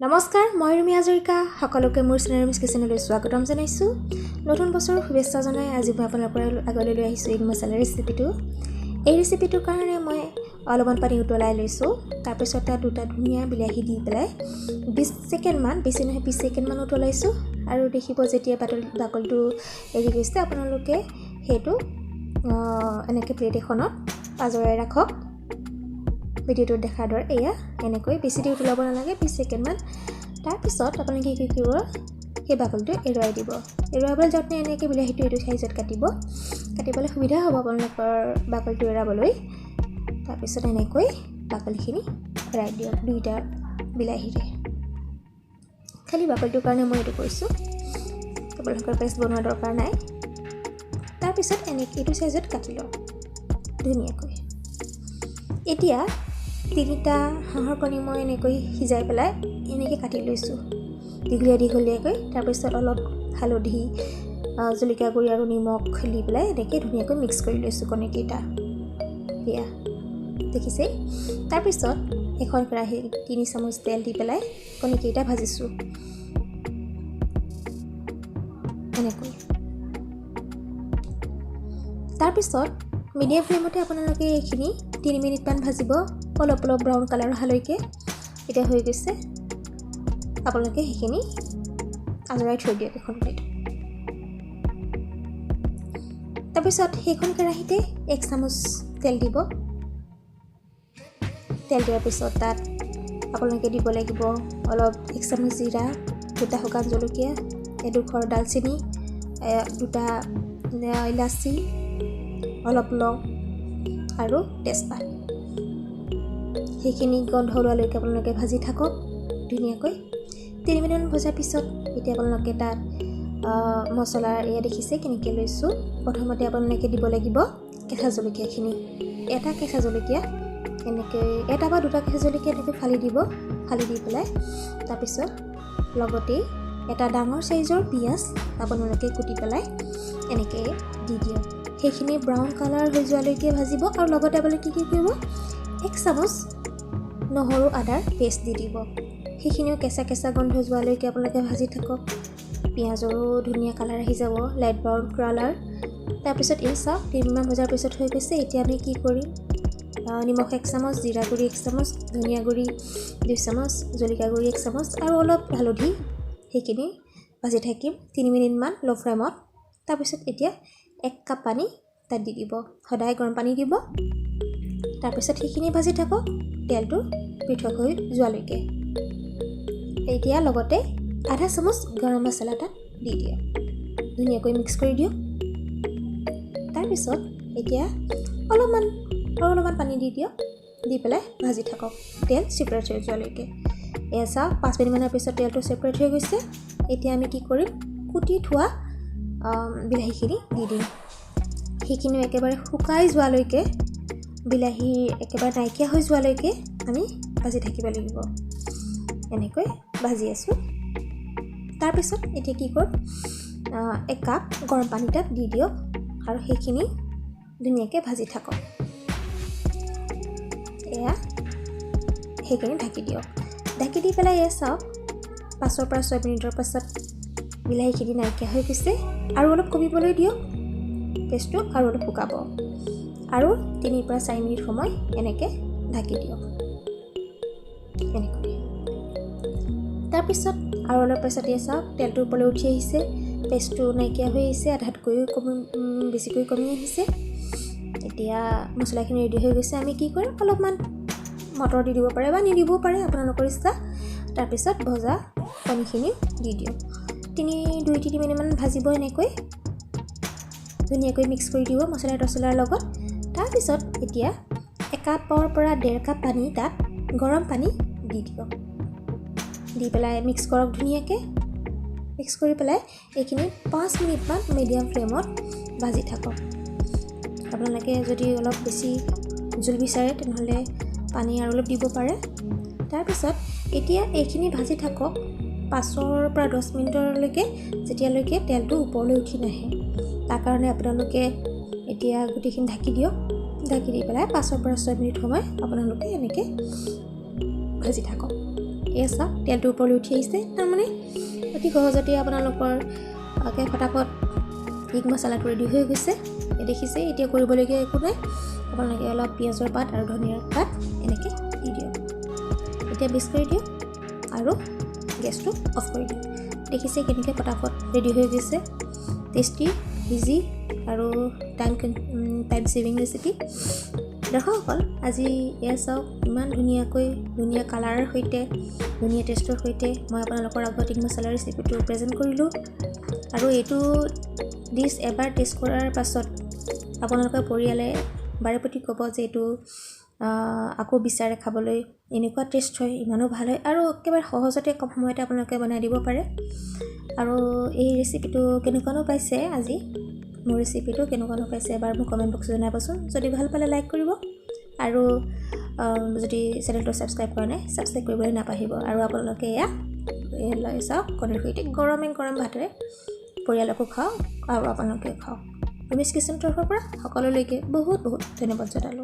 নমস্কাৰ, মই ৰুমি হাজৰিকা। সকলোকে মোৰ চেনেল কিচেনলৈ স্বাগতম জনাইছোঁ। নতুন বছৰৰ শুভেচ্ছা জনাই আজি মই আপোনালোকৰ আগলৈ লৈ আহিছোঁ এই মছলা ৰেচিপিটো। এই ৰেচিপিটোৰ কাৰণে মই অলপমান পানী উতলাই লৈছোঁ। তাৰপিছত তাত দুটা ধুনীয়া বিলাহী দি পেলাই 20 ছেকেণ্ডমান, বেছি নহয় 20 ছেকেণ্ডমান উতলাইছোঁ। আৰু দেখিব যেতিয়া বাকলিটো এৰি গৈছে আপোনালোকে সেইটো এনেকৈ প্লেট এখনত আজৰাই ৰাখক। ভিডিঅ'টোত দেখাৰ দৰে এয়া এনেকৈ বেছি দেৰি উতলাব নালাগে, 20 ছেকেণ্ডমান। তাৰপিছত আপোনালোকে কি কৰিব, সেই বাকলিটো এৰুৱাই দিব। এৰুৱাবলৈ যাওঁতে এনেকৈ বিলাহীটো এইটো চাইজত কাটিবলৈ সুবিধা হ'ব আপোনালোকৰ বাকলিটো এৰাবলৈ। তাৰপিছত এনেকৈ বাকলিখিনি এৰাই দিয়ক দুইটা বিলাহীৰে। খালি বাকলিটোৰ কাৰণে মই এইটো কৰিছোঁ, আপোনালোকৰ পেষ্ট বনোৱাৰ দৰকাৰ নাই। তাৰপিছত এনেকৈ এইটো চাইজত কাটি লওক ধুনীয়াকৈ। এতিয়া 3টা হাঁহৰ কণী মই এনেকৈ সিজাই পেলাই এনেকৈ কাটি লৈছোঁ দীঘলীয়াকৈ। তাৰপিছত অলপ হালধি, জলকীয়া গুড়ি আৰু নিমখ দি পেলাই এনেকৈ ধুনীয়াকৈ মিক্স কৰি লৈছোঁ কণীকেইটা। এয়া দেখিছে। তাৰপিছত এখন কেৰাহীত 3 চামুচ তেল দি পেলাই কণীকেইটা ভাজিছোঁ এনেকৈ। তাৰপিছত মিডিয়াম ফ্লেমতে আপোনালোকে এইখিনি 3 মিনিটমান ভাজিব, অলপ ব্ৰাউন কালাৰ অহালৈকে। এতিয়া হৈ গৈছে, আপোনালোকে সেইখিনি আজৰাই থৈ দিয়ক এখন প্লেট। তাৰপিছত সেইখন কেৰাহীতে 1 চামুচ তেল দিব। তেল দিয়াৰ পিছত তাত আপোনালোকে দিব লাগিব অলপ 1 চামুচ জিৰা, 2টা শুকান জলকীয়া, 2 দালচেনি, 2টা ইলাচি, অলপ লং আৰু তেজপাত। সেইখিনি গন্ধ ওলোৱালৈকে আপোনালোকে ভাজি থাকক ধুনীয়াকৈ। 3 মিনিটমান ভজাৰ পিছত এতিয়া আপোনালোকে তাত মছলাৰ এয়া দেখিছে কেনেকৈ লৈছোঁ। প্ৰথমতে আপোনালোকে দিব লাগিব কেঁচা জলকীয়াখিনি। 1টা কেঁচা জলকীয়া এনেকৈ, 1টা বা 2টা কেঁচা জলকীয়া এনেকৈ ফালি দি পেলাই তাৰপিছত লগতেই 1টা ডাঙৰ চাইজৰ পিঁয়াজ আপোনালোকে কুটি পেলাই এনেকৈ দি দিয়ক। সেইখিনি ব্ৰাউন কালাৰ হৈ যোৱালৈকে ভাজিব। আৰু লগতে আপোনালোকে কি কৰিব, 1 চামুচ নহৰু আদাৰ পেষ্ট দি দিব। সেইখিনিও কেঁচা গন্ধ যোৱালৈকে আপোনালোকে ভাজি থাকক। পিঁয়াজৰো ধুনীয়া কালাৰ আহি যাব, লাইট ব্ৰাউন কালাৰ। তাৰপিছত এই চাওক 3 মিনিটমান ভজাৰ পিছত হৈ গৈছে। এতিয়া আমি কি কৰিম, নিমখ 1 চামুচ, জিৰা গুড়ি 1 চামুচ, ধনিয়া গুড়ি 2 চামুচ, জলকীয়া গুড়ি 1 চামুচ আৰু অলপ হালধি, সেইখিনি ভাজি থাকিম 3 মিনিটমান ল' ফ্লেমত। তাৰপিছত এতিয়া 1 কাপ পানী তাত দি দিব, সদায় গৰম পানী দিব। তাৰপিছত সেইখিনি ভাজি থাকক তেলটো পৃথক হৈ যোৱালৈকে। এতিয়া লগতে আধা চামুচ গৰম মছলা তাত দি দিয়ক, ধুনীয়াকৈ মিক্স কৰি দিয়ক। তাৰপিছত এতিয়া অলপমান পানী দি দিয়ক, দি পেলাই ভাজি থাকক তেল ছেপাৰেট হৈ যোৱালৈকে। এয়া চাওক 5 মিনিটমানৰ পিছত তেলটো ছেপাৰেট হৈ গৈছে। এতিয়া আমি কি কৰিম, কুটি থোৱা বিলাহীখিনি দি দিম। সেইখিনিও একেবাৰে শুকাই যোৱালৈকে, বিলাহী একেবাৰে নাইকিয়া হৈ যোৱালৈকে আমি ভাজি থাকিব লাগিব। এনেকৈ ভাজি আছোঁ। তাৰপিছত এতিয়া কি কৰিম, 1 কাপ গৰম পানী তাত দি দিয়ক আৰু সেইখিনি ধুনীয়াকৈ ভাজি থাকক। এয়া সেইখিনি ঢাকি দিয়ক। ঢাকি দি পেলাই এয়া চাওক 5 পৰা 6 মিনিটৰ পাছত বিলাহীখিনি নাইকিয়া হৈ গৈছে। আৰু অলপ কমিবলৈ দিয়ক পেষ্টটো, আৰু অলপ শুকাব। আৰু 3 পৰা 4 মিনিট সময় এনেকৈ ঢাকি দিয়ক এনেকৈ। তাৰপিছত আৰু অলপ পাছত এয়া চাওক তেলটো ওপৰলৈ উঠি আহিছে, পেষ্টটো নাইকিয়া হৈ আহিছে, আধাতকৈও বেছিকৈ কমি আহিছে। এতিয়া মছলাখিনি ৰেডি হৈ গৈছে। আমি কি কৰিম, অলপমান মটৰ দি দিব পাৰে বা নিদিবও পাৰে, আপোনালোকৰ ইচ্ছা। তাৰপিছত ভজা কণীখিনি দি দিয়ক। 2-3 মিনিটমান ভাজিব এনেকৈ, ধুনীয়াকৈ মিক্স কৰি দিব মছলাৰ লগত। তাৰপিছত এতিয়া 1 কাপৰ পৰা 1.5 কাপ পানী তাত গৰম পানী দি দিয়ক। দি পেলাই মিক্স কৰক ধুনীয়াকৈ। মিক্স কৰি পেলাই এইখিনি 5 মিনিটমান মিডিয়াম ফ্লেমত ভাজি থাকক। আপোনালোকে যদি অলপ বেছি জোল বিচাৰে তেনেহ'লে পানী আৰু অলপ দিব পাৰে। তাৰপিছত এতিয়া এইখিনি ভাজি থাকক 5 পৰা 10 মিনিটলৈকে, যেতিয়ালৈকে তেলটো ওপৰলৈ উঠি নাহে। তাৰ কাৰণে আপোনালোকে এতিয়া গোটেইখিনি ঢাকি দিয়ক। ঢাকি দি পেলাই 5 পৰা 6 মিনিট সময় আপোনালোকে এনেকৈ ভাজি থাকক। এয়া চাওক তেলটোৰ ওপৰলৈ উঠি আহিছে। তাৰমানে অতি সহজতে আপোনালোকৰ ফটাফট এগ মছলাটো ৰেডি হৈ গৈছে। দেখিছে, এতিয়া কৰিবলগীয়া একো নাই। আপোনালোকে অলপ পিঁয়াজৰ পাত আৰু ধনিয়াৰ পাত এনেকৈ দি দিয়ক। এতিয়া মিক্স কৰি দিয়ক আৰু গেছটো অফ কৰি দিয়ক। দেখিছে কেনেকৈ ফটাফট ৰেডি হৈ গৈছে। টেষ্টি, ইজি আৰু টাইম ছেভিং ৰেচিপি। দৰ্শকসকল, আজি এয়া চাওক ইমান ধুনীয়া কালাৰৰ সৈতে, ধুনীয়া টেষ্টৰ সৈতে মই আপোনালোকৰ আগত এগ মছলা ৰেচিপিটো প্ৰেজেণ্ট কৰিলোঁ। আৰু এইটো ডিছ এবাৰ টেষ্ট কৰাৰ পাছত আপোনালোকৰ পৰিয়ালে বাৰে প্ৰতি ক'ব যে এইটো আকৌ বিচাৰে খাবলৈ। এনেকুৱা টেষ্ট হয়, ইমানো ভাল হয় আৰু একেবাৰে সহজতে কম সময়তে আপোনালোকে বনাই দিব পাৰে। আৰু এই ৰেচিপিটো কেনেকুৱানো পাইছে, আজি মোৰ ৰেচিপিটো কেনেকুৱানো পাইছে এবাৰ মোক কমেণ্ট বক্সত জনাবচোন। যদি ভাল পালে লাইক কৰিব আৰু যদি চেনেলটো ছাবস্ক্ৰাইব কৰা নাই, ছাবস্ক্ৰাইব কৰিবলৈ নাপাহৰিব। আৰু আপোনালোকে এয়া লৈ চাওক, কণীৰ সৈতে গৰম ভাতেৰে পৰিয়ালকো খাওক আৰু আপোনালোকে খাওক। ৰুমিছ কিচেন তৰফৰ পৰা সকলোলৈকে বহুত ধন্যবাদ জনালোঁ।